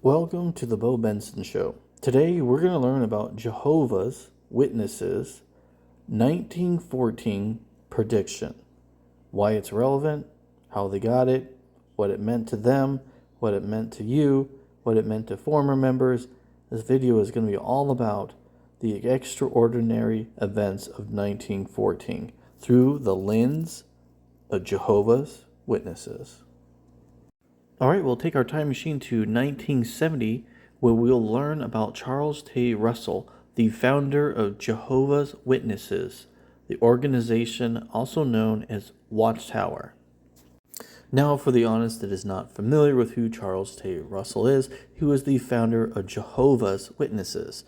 Welcome to the Bo Benson Show. Today we're going to learn about Jehovah's Witnesses 1914 prediction, why it's relevant, how they got it, what it meant to them, what it meant to you, what it meant to former members. This video is going to be all about the extraordinary events of 1914 through the lens of Jehovah's Witnesses. All right, we'll take our time machine to 1970, where we'll learn about Charles Taze Russell, the founder of Jehovah's Witnesses, the organization also known as Watchtower. Now, for the honest that is not familiar with who Charles Taze Russell is, he was the founder of Jehovah's Witnesses.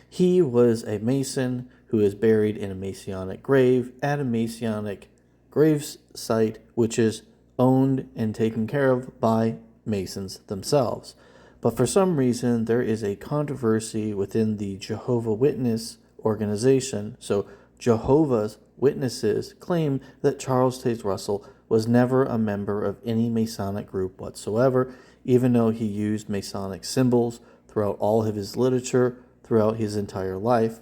He was a Mason who is buried in a Masonic grave at a Masonic grave site, which is owned and taken care of by Masons themselves. But for some reason, there is a controversy within the Jehovah Witness organization. So Jehovah's Witnesses claim that Charles Taze Russell was never a member of any Masonic group whatsoever, even though he used Masonic symbols throughout all of his literature, throughout his entire life.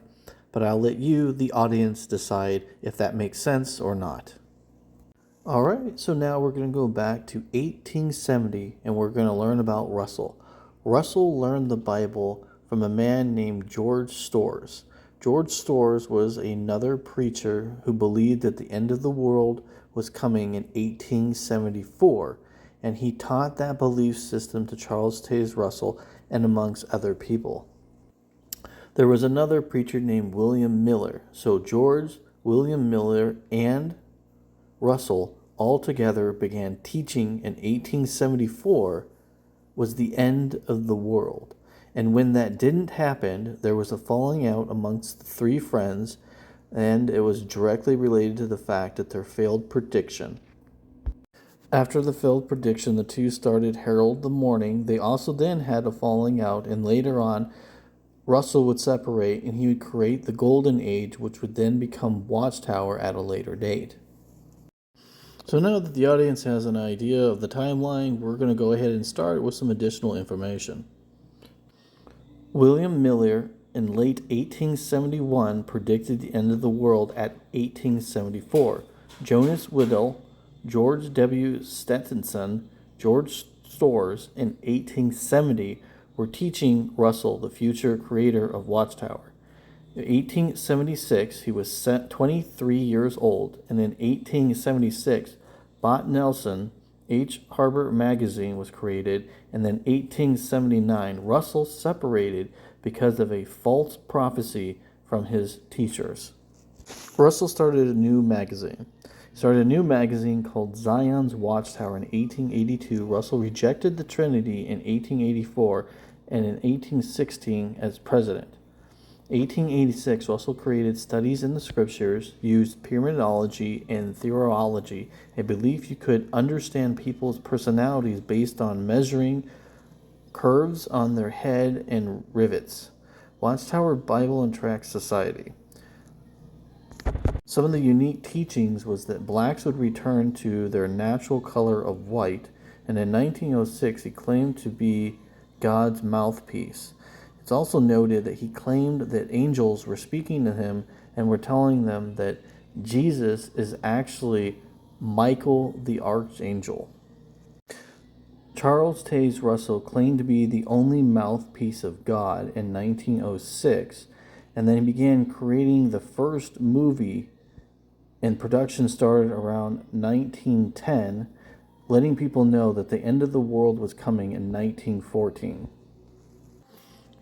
But I'll let you, the audience, decide if that makes sense or not. All right, so now we're going to go back to 1870 and we're going to learn about Russell. Russell learned the Bible from a man named George Storrs. George Storrs was another preacher who believed that the end of the world was coming in 1874, and he taught that belief system to Charles Taze Russell and amongst other people. There was another preacher named William Miller. So George, William Miller, and Russell all together began teaching in 1874 was the end of the world. And when that didn't happen, there was a falling out amongst the three friends, and it was directly related to the fact that their failed prediction. After the failed prediction, the two started Herald the Morning. They also then had a falling out, and later on, Russell would separate and he would create the Golden Age, which would then become Watchtower at a later date. So now that the audience has an idea of the timeline, we're going to go ahead and start with some additional information. William Miller in late 1871 predicted the end of the world at 1874. Jonas, Wendell, George W. Stetson, George Storrs in 1870 were teaching Russell, the future creator of Watchtower. In 1876, he was 23 years old, and in 1876, Bot Nelson, H. Barber magazine was created, and then 1879, Russell separated because of a false prophecy from his teachers. Russell started a new magazine. He started a new magazine called Zion's Watchtower in 1882. Russell rejected the Trinity in 1884, and in 1816 as president. 1886, Russell created Studies in the Scriptures, used pyramidology and theology, a belief you could understand people's personalities based on measuring curves on their head and rivets. Watchtower Bible and Tract Society. Some of the unique teachings was that blacks would return to their natural color of white, and in 1906 he claimed to be God's mouthpiece. It's also noted that he claimed that angels were speaking to him and were telling them that Jesus is actually Michael the Archangel. Charles Taze Russell claimed to be the only mouthpiece of God in 1906, and then he began creating the first movie, and production started around 1910, letting people know that the end of the world was coming in 1914.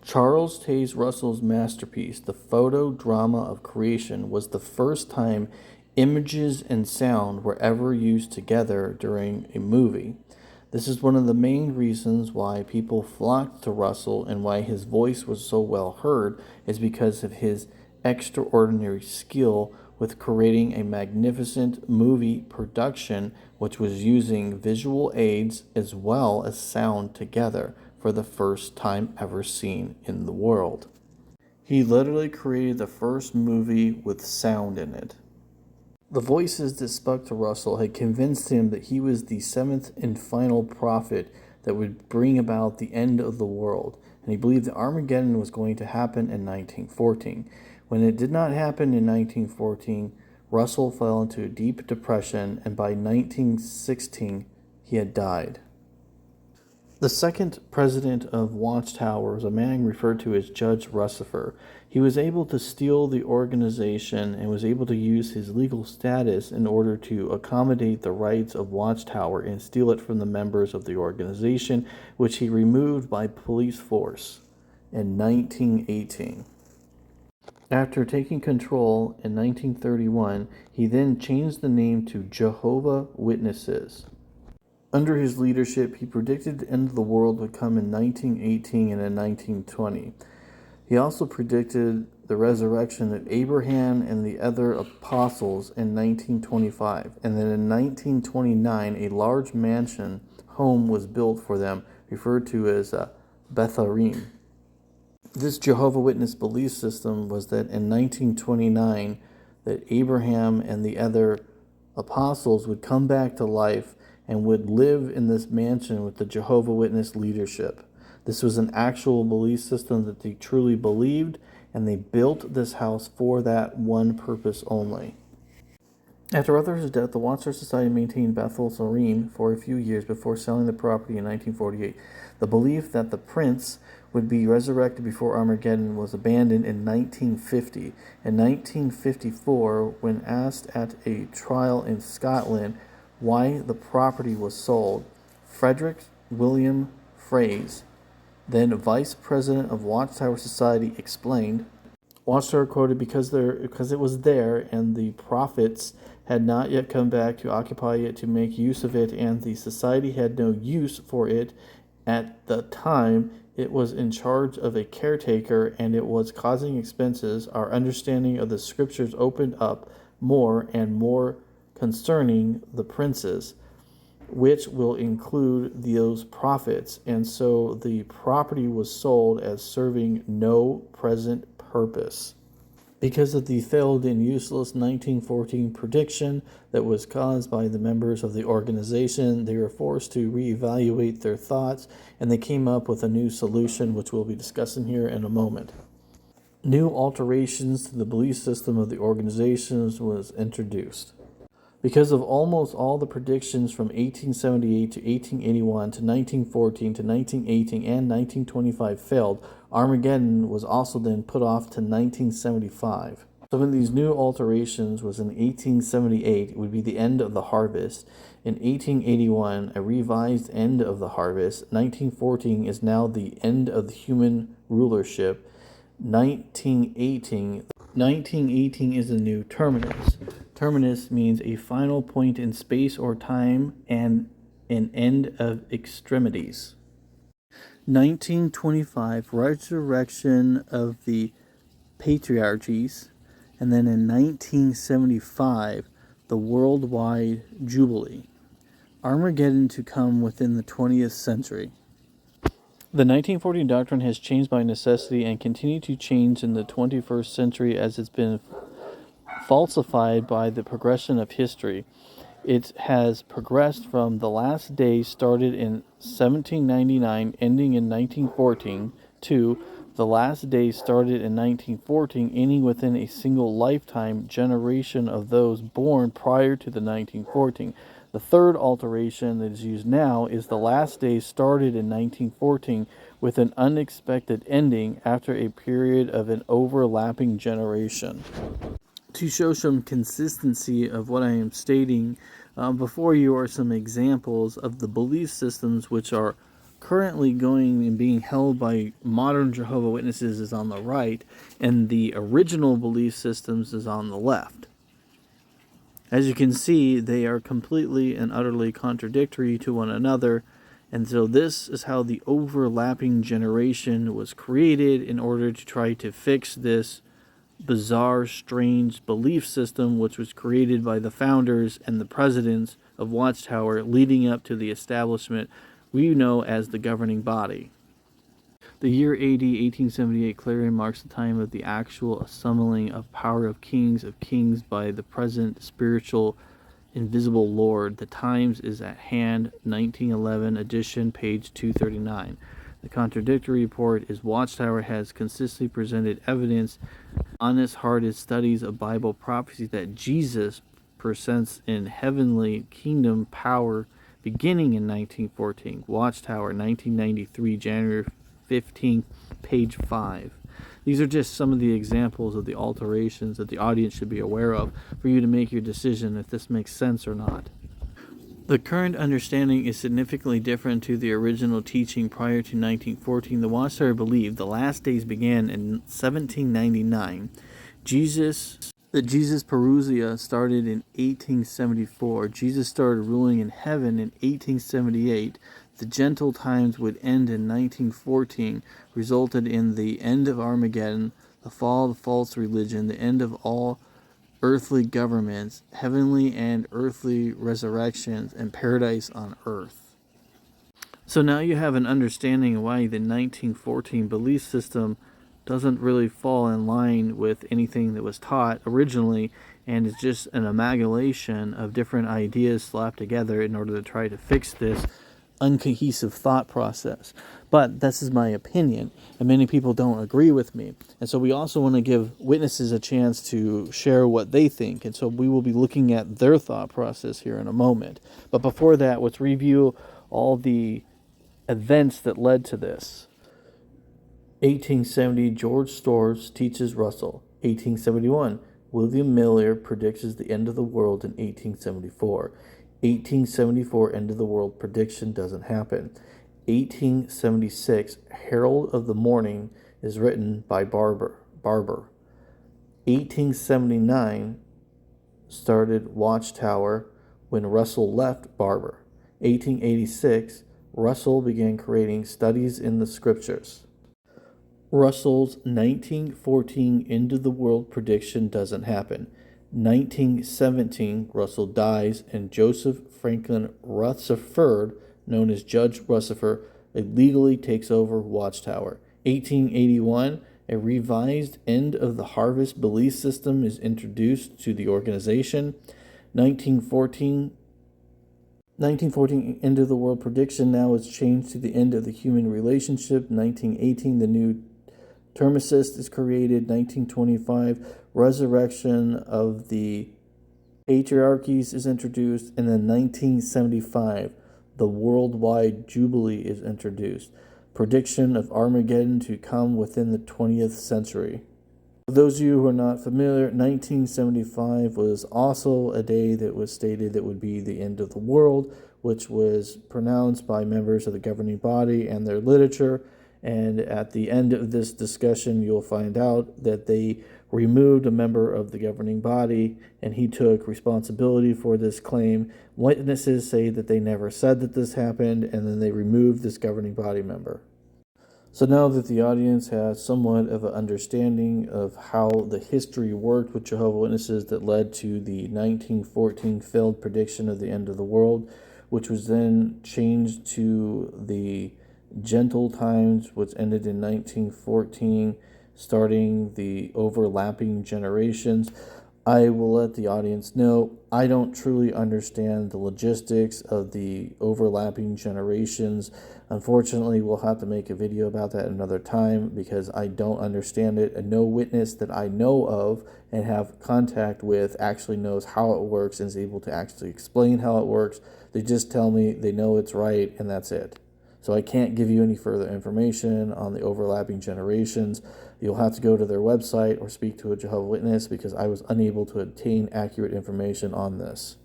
Charles Taze Russell's masterpiece, The Photo Drama of Creation, was the first time images and sound were ever used together during a movie. This is one of the main reasons why people flocked to Russell and why his voice was so well heard, is because of his extraordinary skill with creating a magnificent movie production which was using visual aids as well as sound together for the first time ever seen in the world. He literally created the first movie with sound in it. The voices that spoke to Russell had convinced him that he was the seventh and final prophet that would bring about the end of the world. And he believed that Armageddon was going to happen in 1914. When it did not happen in 1914, Russell fell into a deep depression, and by 1916, he had died. The second president of Watchtower was a man referred to as Judge Rutherford. He was able to steal the organization and was able to use his legal status in order to accommodate the rights of Watchtower and steal it from the members of the organization, which he removed by police force in 1918. After taking control in 1931, he then changed the name to Jehovah Witnesses. Under his leadership, he predicted the end of the world would come in 1918 and in 1920. He also predicted the resurrection of Abraham and the other apostles in 1925. And then in 1929, a large mansion home was built for them, referred to as Bethlehem. This Jehovah Witness belief system was that in 1929, that Abraham and the other apostles would come back to life and would live in this mansion with the Jehovah Witness leadership. This was an actual belief system that they truly believed, and they built this house for that one purpose only. After Rutherford's death, the Watchtower Society maintained Bethlehem for a few years before selling the property in 1948. The belief that the prince would be resurrected before Armageddon was abandoned in 1950. In 1954, when asked at a trial in Scotland why the property was sold, Frederick William Fraser, then vice president of Watchtower Society, explained, Watchtower quoted, because it was there, and the prophets had not yet come back to occupy it, to make use of it, and the society had no use for it at the time. It was in charge of a caretaker, and it was causing expenses. Our understanding of the scriptures opened up more and more concerning the princes, which will include those prophets, and so the property was sold as serving no present purpose. Because of the failed and useless 1914 prediction that was caused by the members of the organization, they were forced to reevaluate their thoughts, and they came up with a new solution, which we'll be discussing here in a moment. New alterations to the belief system of the organizations was introduced. Because of almost all the predictions from 1878 to 1881 to 1914 to 1918 and 1925 failed, Armageddon was also then put off to 1975. Some of these new alterations was in 1878, it would be the end of the harvest. In 1881, a revised end of the harvest. 1914 is now the end of the human rulership. 1918 is the new terminus. Terminus means a final point in space or time and an end of extremities. 1925, resurrection of the patriarchs, and then in 1975, the worldwide jubilee. Armageddon to come within the 20th century. The 1914 doctrine has changed by necessity and continued to change in the 21st century as it's been falsified by the progression of history. It has progressed from the last day started in 1799, ending in 1914, to the last day started in 1914, ending within a single lifetime generation of those born prior to the 1914. The third alteration that is used now is the last day started in 1914 with an unexpected ending after a period of an overlapping generation. To show some consistency of what I am stating, before you are some examples of the belief systems which are currently going and being held by modern Jehovah Witnesses is on the right, and the original belief systems is on the left. As you can see, they are completely and utterly contradictory to one another, and so this is how the overlapping generation was created in order to try to fix this bizarre, strange belief system which was created by the founders and the presidents of Watchtower leading up to the establishment we know as the governing body. The year AD 1878 clearly marks the time of the actual assembling of power of kings by the present spiritual Invisible Lord. The Times is at Hand, 1911 edition, page 239. The contradictory report is Watchtower has consistently presented evidence, honest-hearted studies of Bible prophecy that Jesus presents in heavenly kingdom power beginning in 1914. Watchtower, 1993, January 15th, page 5. These are just some of the examples of the alterations that the audience should be aware of for you to make your decision if this makes sense or not. The current understanding is significantly different to the original teaching prior to 1914. The Watchtower believed the last days began in 1799. The Jesus Parousia started in 1874. Jesus started ruling in heaven in 1878. The gentle times would end in 1914, resulted in the end of Armageddon, the fall of false religion, the end of all earthly governments, heavenly and earthly resurrections, and paradise on earth. So now you have an understanding of why the 1914 belief system doesn't really fall in line with anything that was taught originally, and it's just an amalgamation of different ideas slapped together in order to try to fix this uncohesive thought process. But this is my opinion, and many people don't agree with me. And so we also want to give witnesses a chance to share what they think. And so we will be looking at their thought process here in a moment. But before that, let's review all the events that led to this. 1870, George Storrs teaches Russell. 1871, William Miller predicts the end of the world in 1874. 1874, end of the world prediction doesn't happen. 1876, Herald of the Morning is written by Barber. 1879 started Watchtower when Russell left Barber. 1886, Russell began creating studies in the scriptures. Russell's 1914 end of the world prediction doesn't happen. 1917, Russell dies, and Joseph Franklin Rutherford, known as Judge Rutherford, illegally takes over Watchtower. 1881, a revised end of the harvest belief system is introduced to the organization. 1914, end of the world prediction now is changed to the end of the human relationship. 1918, the new terminus is created. 1925, resurrection of the patriarchs is introduced. And then 1975, the worldwide jubilee is introduced. Prediction of Armageddon to come within the 20th century. For those of you who are not familiar, 1975 was also a day that was stated that would be the end of the world, which was pronounced by members of the governing body and their literature. And at the end of this discussion, you'll find out that they removed a member of the governing body, and he took responsibility for this claim. Witnesses say that they never said that this happened, and then they removed this governing body member. So now that the audience has somewhat of an understanding of how the history worked with Jehovah's Witnesses that led to the 1914 failed prediction of the end of the world, which was then changed to the gentle times, which ended in 1914, starting the overlapping generations, I will let the audience know I don't truly understand the logistics of the overlapping generations. Unfortunately, we'll have to make a video about that another time because I don't understand it, and no witness that I know of and have contact with actually knows how it works and is able to actually explain how it works. They just tell me they know it's right, and that's it. So I can't give you any further information on the overlapping generations. You'll have to go to their website or speak to a Jehovah's Witness because I was unable to obtain accurate information on this.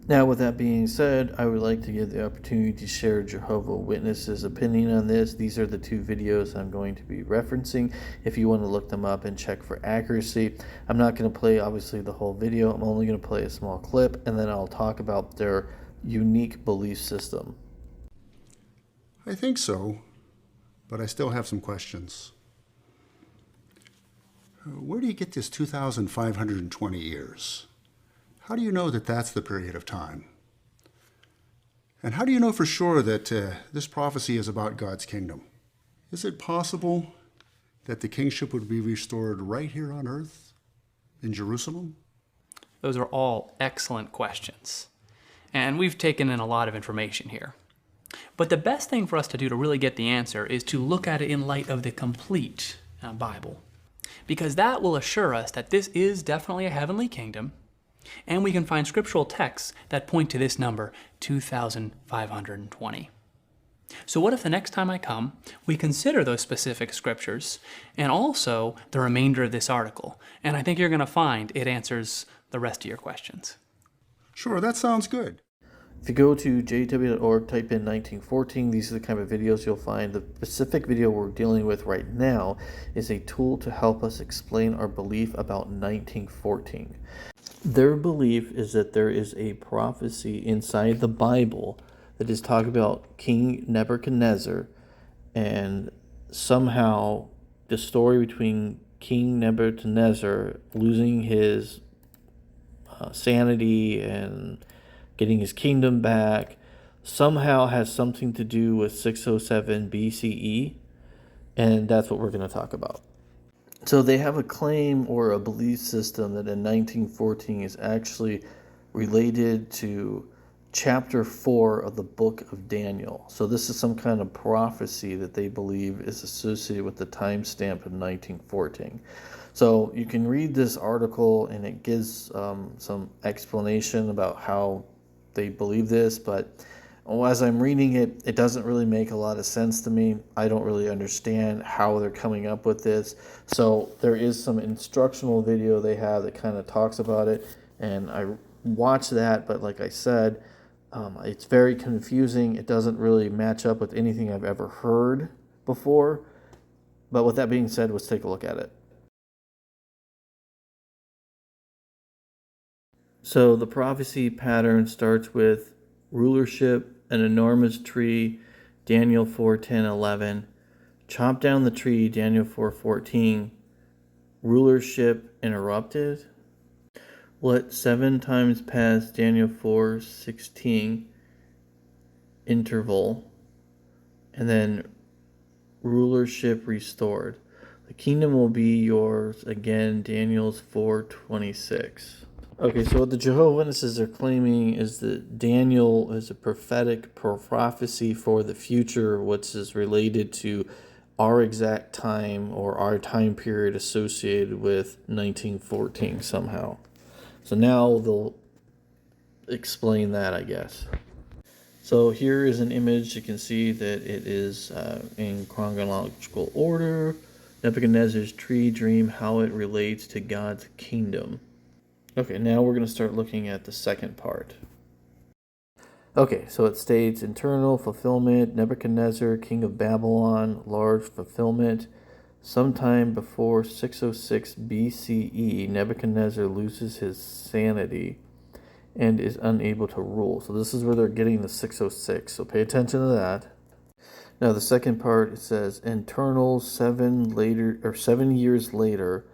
Now, with that being said, I would like to give the opportunity to share Jehovah's Witnesses' opinion on this. These are the two videos I'm going to be referencing if you want to look them up and check for accuracy. I'm not going to play, obviously, the whole video. I'm only going to play a small clip, and then I'll talk about their unique belief system. I think so, but I still have some questions. Where do you get this 2,520 years? How do you know that that's the period of time? And how do you know for sure that this prophecy is about God's kingdom? Is it possible that the kingship would be restored right here on earth, in Jerusalem? Those are all excellent questions. And we've taken in a lot of information here. But the best thing for us to do to really get the answer is to look at it in light of the complete Bible. Because that will assure us that this is definitely a heavenly kingdom, and we can find scriptural texts that point to this number, 2,520. So what if the next time I come, we consider those specific scriptures and also the remainder of this article? And I think you're going to find it answers the rest of your questions. Sure, that sounds good. If you go to jw.org, type in 1914, these are the kind of videos you'll find. The specific video we're dealing with right now is a tool to help us explain our belief about 1914. Their belief is that there is a prophecy inside the Bible that is talking about King Nebuchadnezzar, and somehow the story between King Nebuchadnezzar losing his sanity and getting his kingdom back somehow has something to do with 607 B.C.E., and that's what we're going to talk about. So they have a claim or a belief system that in 1914 is actually related to chapter 4 of the book of Daniel. So this is some kind of prophecy that they believe is associated with the timestamp of 1914. So you can read this article and it gives some explanation about how they believe this, but as I'm reading it, it doesn't really make a lot of sense to me. I don't really understand how they're coming up with this. So there is some instructional video they have that kind of talks about it, and I watched that, but like I said, it's very confusing. It doesn't really match up with anything I've ever heard before. But with that being said, let's take a look at it. So the prophecy pattern starts with rulership, an enormous tree, Daniel 4:10-11. Chop down the tree, Daniel 4:14. Rulership interrupted. Let 7 times pass, Daniel 4:16. Interval. And then rulership restored. The kingdom will be yours again, Daniel's 4:26. Okay, so what the Jehovah Witnesses are claiming is that Daniel is a prophetic prophecy for the future, which is related to our exact time or our time period associated with 1914 somehow. So now they'll explain that, I guess. So here is an image. You can see that it is in chronological order. Nebuchadnezzar's tree dream, how it relates to God's kingdom. Okay, now we're going to start looking at the second part. Okay, so it states internal fulfillment, Nebuchadnezzar, king of Babylon, large fulfillment. Sometime before 606 B.C.E., Nebuchadnezzar loses his sanity and is unable to rule. So this is where they're getting the 606. So pay attention to that. Now the second part, it says internal 7 years later,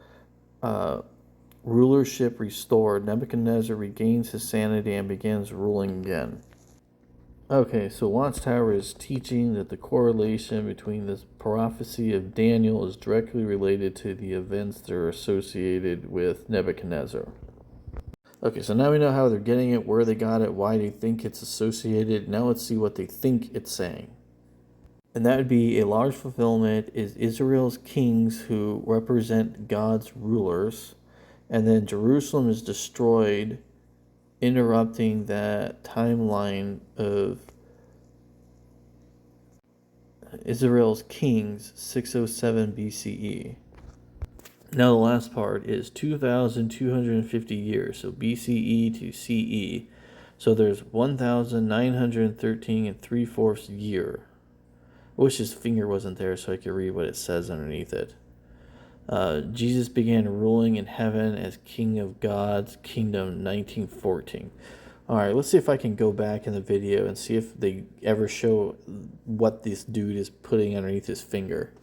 rulership restored. Nebuchadnezzar regains his sanity and begins ruling again. Okay, so Watchtower is teaching that the correlation between this prophecy of Daniel is directly related to the events that are associated with Nebuchadnezzar. Okay, so now we know how they're getting it, where they got it, why they think it's associated. Now let's see what they think it's saying. And that would be a large fulfillment is Israel's kings who represent God's rulers. And then Jerusalem is destroyed, interrupting that timeline of Israel's kings, 607 BCE. Now the last part is 2,250 years, so BCE to CE. So there's 1,913 3/4 year. I wish his finger wasn't there so I could read what it says underneath it. Jesus began ruling in heaven as King of God's kingdom, 1914. All right, let's see if I can go back in the video and see if they ever show what this dude is putting underneath his finger.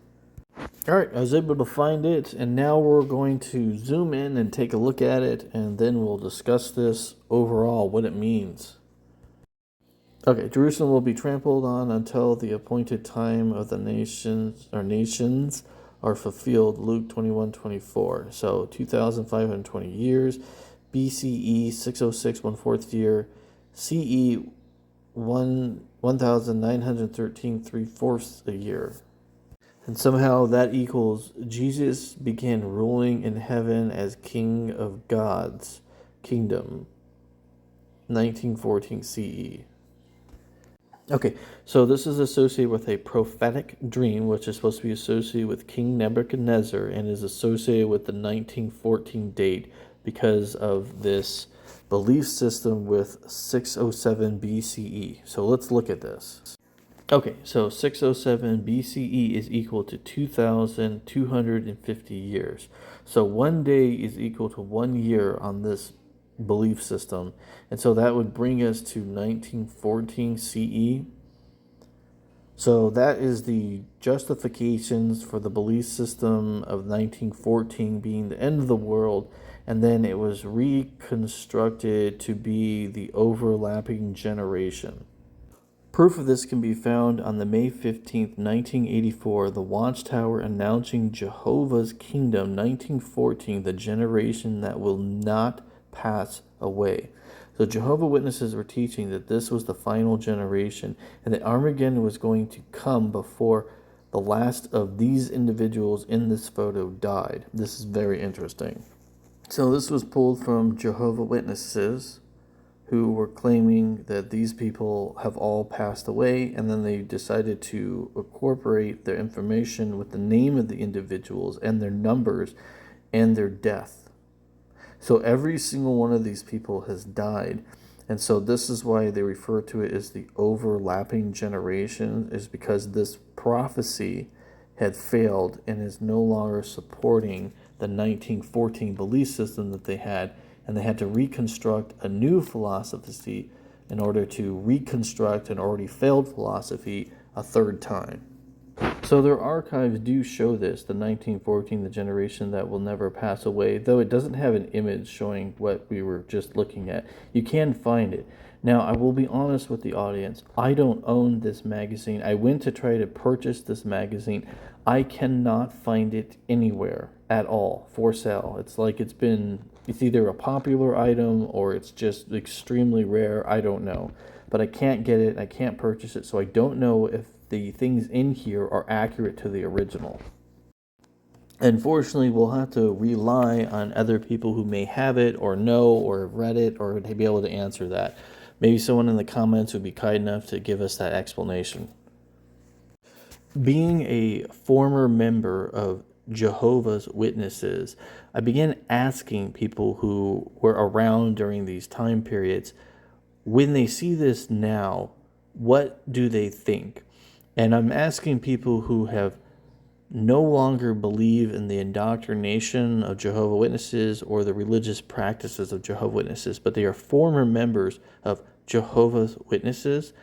All right, I was able to find it, and now we're going to zoom in and take a look at it, and then we'll discuss this overall, what it means. Okay, Jerusalem will be trampled on until the appointed time of the nations are fulfilled, Luke 21:24. So 2,520 years. B.C.E. 606 1/4 year, C.E. 1913 3/4 a year. And somehow that equals Jesus began ruling in heaven as King of God's kingdom, 1914 CE. Okay, so this is associated with a prophetic dream, which is supposed to be associated with King Nebuchadnezzar and is associated with the 1914 date because of this belief system with 607 BCE. So let's look at this. Okay, so 607 BCE is equal to 2,250 years. So 1 day is equal to 1 year on this belief system. And so that would bring us to 1914 CE. So that is the justifications for the belief system of 1914 being the end of the world. And then it was reconstructed to be the overlapping generation. Proof of this can be found on the May 15th, 1984, the Watchtower announcing Jehovah's Kingdom, 1914, the generation that will not pass away. So Jehovah Witnesses were teaching that this was the final generation and that Armageddon was going to come before the last of these individuals in this photo died. This is very interesting. So this was pulled from Jehovah Witnesses, who were claiming that these people have all passed away, and then they decided to incorporate their information with the name of the individuals and their numbers and their death. So every single one of these people has died, and so this is why they refer to it as the overlapping generation, is because this prophecy had failed and is no longer supporting the 1914 belief system that they had, and they had to reconstruct a new philosophy in order to reconstruct an already failed philosophy a third time. So their archives do show this, the 1914, the generation that will never pass away, though it doesn't have an image showing what we were just looking at. You can find it. Now, I will be honest with the audience. I don't own this magazine. I went to try to purchase this magazine. I cannot find it anywhere at all for sale. It's like it's either a popular item or it's just extremely rare. I don't know. But I can't get it. I can't purchase it. So I don't know if the things in here are accurate to the original. Unfortunately, we'll have to rely on other people who may have it or know or have read it or to be able to answer that. Maybe someone in the comments would be kind enough to give us that explanation. Being a former member of Jehovah's Witnesses, I began asking people who were around during these time periods, when they see this now, what do they think? And I'm asking people who have no longer believe in the indoctrination of Jehovah's Witnesses or the religious practices of Jehovah's Witnesses, but they are former members of Jehovah's Witnesses,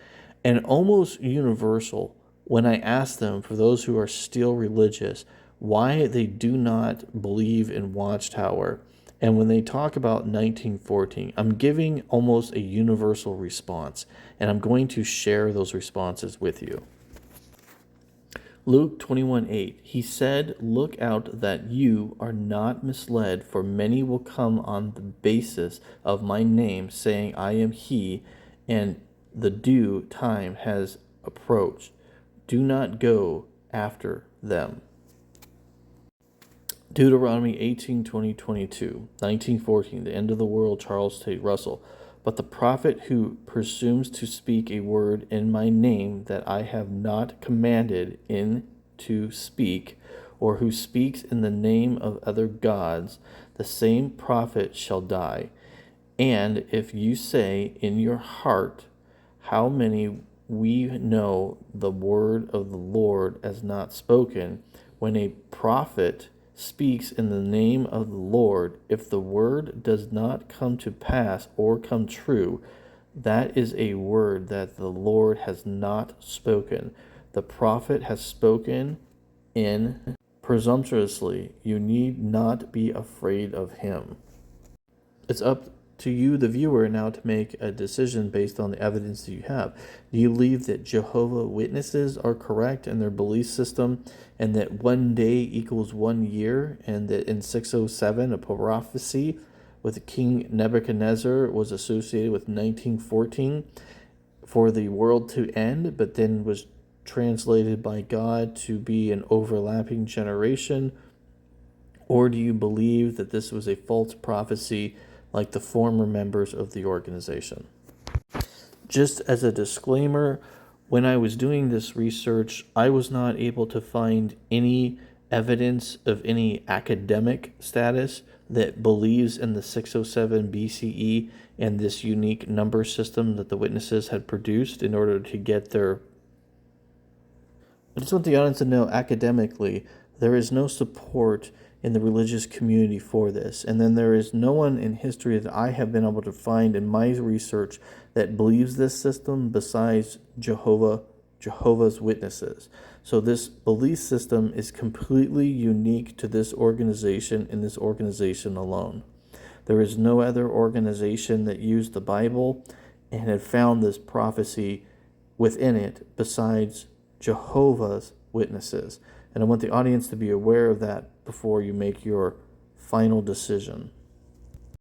and almost universal when I ask them, for those who are still religious, why they do not believe in Watchtower. And when they talk about 1914, I'm giving almost a universal response, and I'm going to share those responses with you. Luke 21:8, he said, "Look out that you are not misled, for many will come on the basis of my name, saying, I am he, and the due time has approached. Do not go after them." Deuteronomy 18:20-22, 1914, the end of the world, Charles Tate Russell. But the prophet who presumes to speak a word in my name that I have not commanded in to speak, or who speaks in the name of other gods, the same prophet shall die. And if you say in your heart, how many we know the word of the Lord as not spoken, when a prophet speaks in the name of the Lord, if the word does not come to pass or come true, that is a word that the Lord has not spoken. The prophet has spoken in presumptuously. You need not be afraid of him. It's up to you, the viewer, now to make a decision based on the evidence that you have. Do you believe that Jehovah's Witnesses are correct in their belief system, and that 1 day equals 1 year, and that in 607 a prophecy with King Nebuchadnezzar was associated with 1914 for the world to end, but then was translated by God to be an overlapping generation? Or do you believe that this was a false prophecy like the former members of the organization? Just as a disclaimer, when I was doing this research, I was not able to find any evidence of any academic status that believes in the 607 BCE and this unique number system that the witnesses had produced in order to get their... I just want the audience to know, academically, there is no support in the religious community for this. And then there is no one in history that I have been able to find in my research that believes this system besides Jehovah's Witnesses. So this belief system is completely unique to this organization and this organization alone. There is no other organization that used the Bible and had found this prophecy within it besides Jehovah's Witnesses. And I want the audience to be aware of that before you make your final decision.